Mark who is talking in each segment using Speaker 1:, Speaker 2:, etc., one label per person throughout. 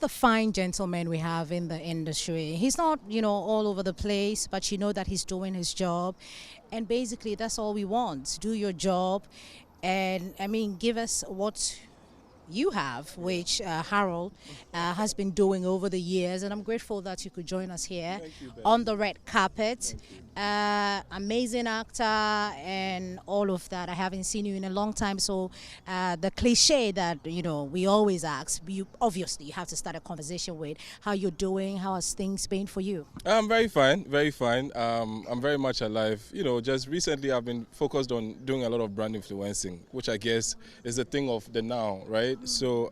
Speaker 1: the fine gentleman we have in the industry. He's not, all over the place, but you know that he's doing his job. And basically, that's all we want. Do your job. And I mean, give us what you have, which Harold has been doing over the years, and I'm grateful that you could join us here on the red carpet. Amazing actor and all of that. I haven't seen you in a long time, so the cliche that we always ask, you obviously have to start a conversation with how you're doing, how has things been for you?
Speaker 2: I'm very fine, very fine. I'm very much alive. Just recently I've been focused on doing a lot of brand influencing, which I guess is the thing of the now, right? So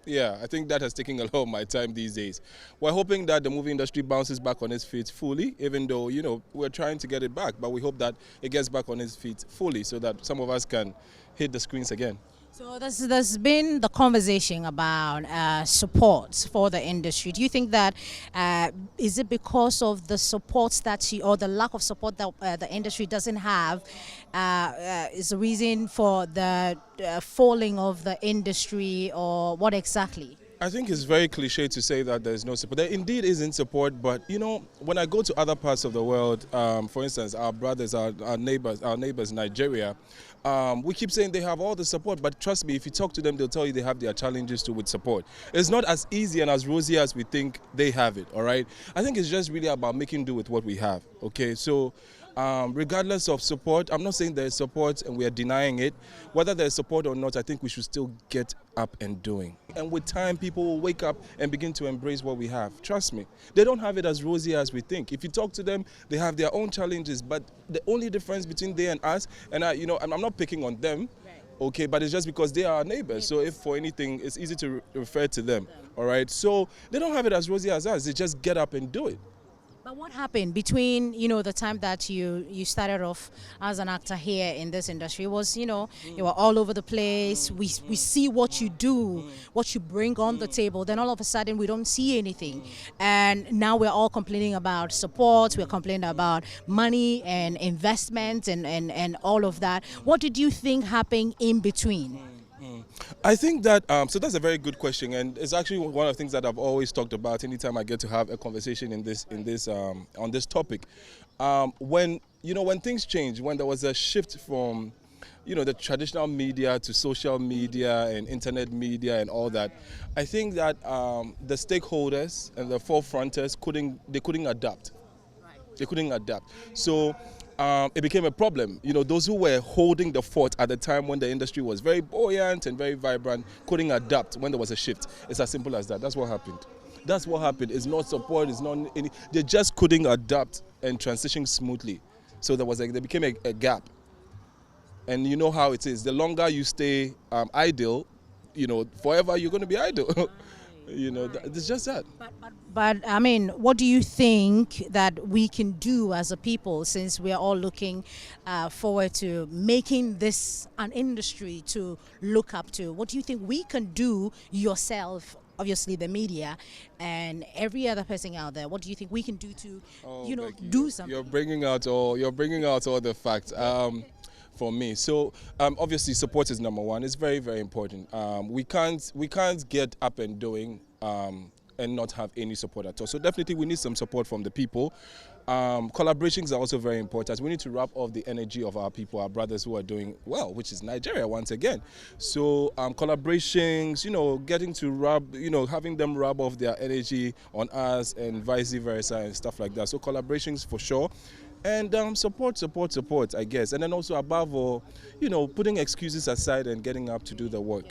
Speaker 2: yeah, I think that has taken a lot of my time these days. We're hoping that the movie industry bounces back on its feet fully, even though we're trying to get it back, but we hope that it gets back on its feet fully so that some of us can hit the screens again.
Speaker 1: So there's been the conversation about support for the industry. Do you think that is it because of the supports that or the lack of support that the industry doesn't have is the reason for the falling of the industry, or what exactly?
Speaker 2: I think it's very cliche to say that there's no support. There indeed isn't support, but when I go to other parts of the world, for instance, our brothers, our neighbors, Nigeria, we keep saying they have all the support, but trust me, if you talk to them, they'll tell you they have their challenges too with support. It's not as easy and as rosy as we think they have it, all right? I think it's just really about making do with what we have, okay? So regardless of support, I'm not saying there's support and we are denying it. Whether there's support or not, I think we should still get up and doing. And with time, people will wake up and begin to embrace what we have. Trust me, they don't have it as rosy as we think. If you talk to them, they have their own challenges, but the only difference between they and us, and I'm not picking on them, okay, but it's just because they are our neighbors. So if for anything, it's easy to refer to them, all right? So they don't have it as rosy as us. They just get up and do it.
Speaker 1: But what happened between, the time that you started off as an actor here in this industry? Was, you were all over the place. We see what you do, what you bring on the table. Then all of a sudden we don't see anything. And now we're all complaining about support. We're complaining about money and investment and all of that. What did you think happened in between?
Speaker 2: I think that, so that's a very good question, and it's actually one of the things that I've always talked about anytime I get to have a conversation on this topic. When things change, when there was a shift from, the traditional media to social media and internet media and all that, I think that the stakeholders and the forefronters couldn't adapt. They couldn't adapt. So it became a problem. Those who were holding the fort at the time when the industry was very buoyant and very vibrant couldn't adapt when there was a shift. It's as simple as that. That's what happened. That's what happened. It's not support. It's not any. They just couldn't adapt and transition smoothly. So there became a gap. And you know how it is. The longer you stay idle, forever you're going to be idle. It's just that.
Speaker 1: But I mean, what do you think that we can do as a people, since we are all looking forward to making this an industry to look up to? What do you think we can do, yourself, obviously the media, and every other person out there? What do you think we can do to,
Speaker 2: Becky,
Speaker 1: do something?
Speaker 2: You're bringing out all the facts. For me, so obviously support is number one. It's very, very important. We can't get up and doing and not have any support at all. So definitely we need some support from the people. Collaborations are also very important. We need to wrap off the energy of our people, our brothers who are doing well, which is Nigeria once again. So collaborations, getting to having them rub off their energy on us and vice versa and stuff like that. So collaborations for sure. And support, I guess. And then also above all, putting excuses aside and getting up to do the work.